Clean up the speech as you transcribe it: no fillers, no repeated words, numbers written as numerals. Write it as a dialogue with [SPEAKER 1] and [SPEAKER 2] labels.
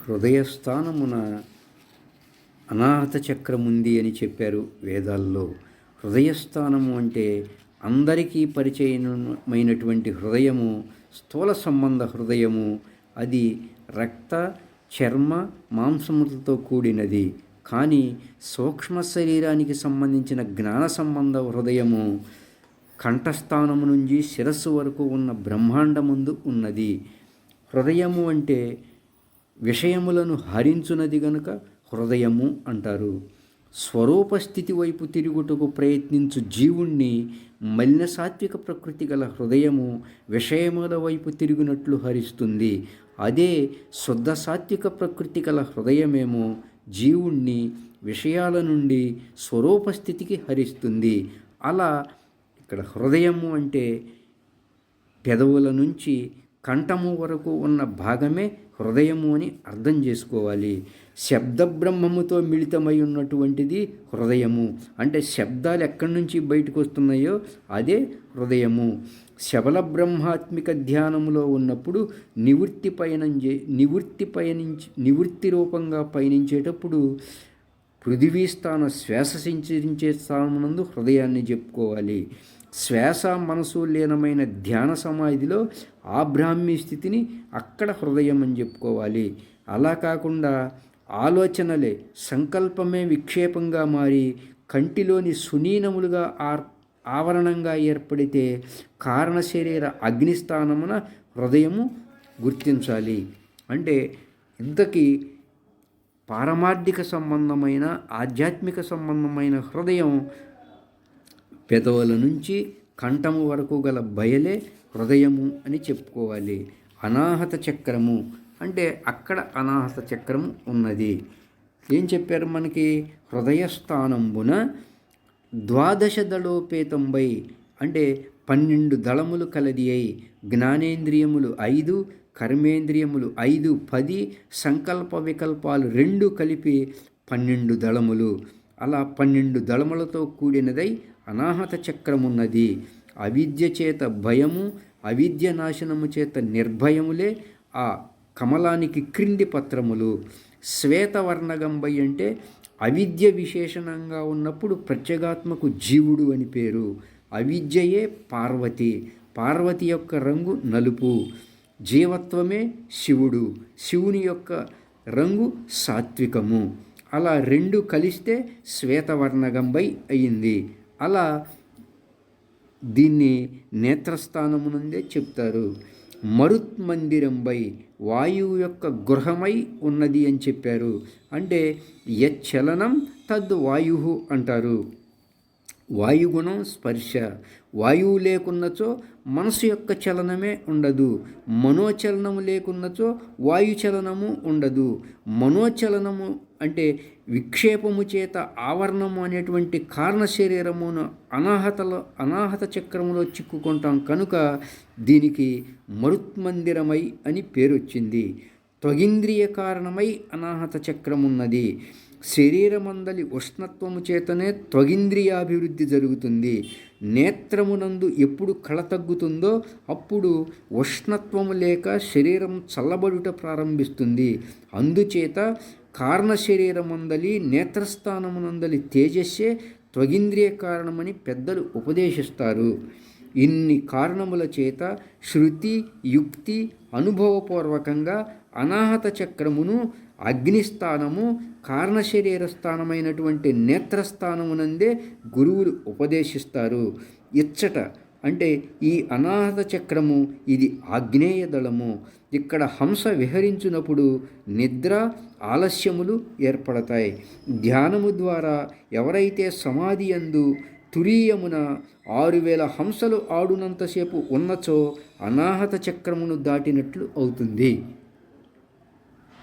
[SPEAKER 1] హృదయస్థానమున అనాహత చక్రం ఉంది అని చెప్పారు వేదాల్లో. హృదయస్థానము అంటే అందరికీ పరిచయమైనటువంటి హృదయము స్థూల సంబంధ హృదయము. అది రక్త, చర్మ, మాంసములతో కూడినది. కానీ సూక్ష్మ శరీరానికి సంబంధించిన జ్ఞాన సంబంధ హృదయము కంఠస్థానము నుంచి శిరస్సు వరకు ఉన్న బ్రహ్మాండముందు ఉన్నది. హృదయము అంటే విషయములను హరించునది గనుక హృదయము అంటారు. స్వరూపస్థితి వైపు తిరుగుటకు ప్రయత్నించు జీవుణ్ణి మలిన సాత్విక ప్రకృతి గల హృదయము విషయముల వైపు తిరిగినట్లు హరిస్తుంది. అదే శుద్ధ సాత్విక ప్రకృతి గల హృదయమేమో జీవుణ్ణి విషయాల నుండి స్వరూపస్థితికి హరిస్తుంది. అలా ఇక్కడ హృదయము అంటే పెదవుల నుంచి కంఠము వరకు ఉన్న భాగమే హృదయము అని అర్థం చేసుకోవాలి. శబ్ద బ్రహ్మముతో మిళితమై ఉన్నటువంటిది హృదయము. అంటే శబ్దాలు ఎక్కడి నుంచి బయటకు వస్తున్నాయో అదే హృదయము. శబల బ్రహ్మాత్మిక ధ్యానములో ఉన్నప్పుడు నివృత్తి రూపంగా పయనించేటప్పుడు పృథివీ స్థాన శ్వాస సంచరించే స్థానమునందు హృదయాన్ని చెప్పుకోవాలి. శ్వాస మనసు లీనమైన ధ్యాన సమాధిలో ఆ బ్రాహ్మీ స్థితిని అక్కడ హృదయం అని చెప్పుకోవాలి. అలా కాకుండా ఆలోచనలే సంకల్పమే విక్షేపంగా మారి కంటిలోని సునీనములుగా ఆవరణంగా ఏర్పడితే కారణ శరీర అగ్నిస్థానమున హృదయము గుర్తించాలి. అంటే ఇంతకీ పారమార్థిక సంబంధమైన ఆధ్యాత్మిక సంబంధమైన హృదయం పెదవుల నుంచి కంఠము వరకు గల బయలే హృదయము అని చెప్పుకోవాలి. అనాహత చక్రము అంటే అక్కడ అనాహత చక్రము ఉన్నది. ఏం చెప్పారు మనకి? హృదయస్థానంబున 12 దళోపేతంబై అంటే 12 దళములు కలది అయి జ్ఞానేంద్రియములు 5, కర్మేంద్రియములు 5, 10, సంకల్ప వికల్పాలు 2 కలిపి 12 దళములు. అలా 12 దళములతో కూడినదై అనాహత చక్రమున్నది. అవిద్య చేత భయము, అవిద్య నాశనము చేత నిర్భయములే ఆ కమలానికి క్రింది పత్రములు. శ్వేతవర్ణగంబై అంటే అవిద్య విశేషణంగా ఉన్నప్పుడు ప్రత్యేగాత్మకు జీవుడు అని పేరు. అవిద్యయే పార్వతి. పార్వతి యొక్క రంగు నలుపు. జీవత్వమే శివుడు. శివుని యొక్క రంగు సాత్వికము. అలా 2 కలిస్తే శ్వేతవర్ణగంబై అయింది. అలా దీన్ని నేత్రస్థానమునందే చెప్తారు. మరుత్మందిరంబై వాయువు యొక్క గృహమై ఉన్నది అని చెప్పారు. అంటే యచ్చలనం తద్ వాయు అంటారు. వాయుగుణం స్పర్శ. వాయువు లేకున్నచో మనసు యొక్క చలనమే ఉండదు. మనోచలనము లేకున్నచో వాయుచలనము ఉండదు. మనోచలనము అంటే విక్షేపము చేత ఆవరణము అనేటువంటి కారణ శరీరమును అనాహత చక్రములో చిక్కుకుంటాం కనుక దీనికి మరుత్మందిరమై అని పేరు వచ్చింది. త్వగింద్రియ కారణమై అనాహత చక్రమున్నది. శరీరమందలి ఉష్ణత్వము చేతనే త్వగింద్రియాభివృద్ధి జరుగుతుంది. నేత్రమునందు ఎప్పుడు కళ తగ్గుతుందో అప్పుడు ఉష్ణత్వము లేక శరీరం చల్లబడుట ప్రారంభిస్తుంది. అందుచేత కారణ శరీరమందలి నేత్రస్థానమునందలి తేజస్సే త్వగింద్రియ కారణమని పెద్దలు ఉపదేశిస్తారు. ఇన్ని కారణముల చేత శృతి, యుక్తి, అనుభవపూర్వకంగా అనాహత చక్రమును అగ్నిస్థానము, కారణ శరీర స్థానమైనటువంటి నేత్రస్థానమునందే గురువులు ఉపదేశిస్తారు. ఇచ్చట అంటే ఈ అనాహత చక్రము ఇది ఆగ్నేయ దళము. ఇక్కడ హంస విహరించినప్పుడు నిద్ర, ఆలస్యములు ఏర్పడతాయి. ధ్యానము ద్వారా ఎవరైతే సమాధి యందు తురీయమున 6000 హంసలు ఆడునంతసేపు ఉన్నచో అనాహత చక్రమును దాటినట్లు అవుతుంది.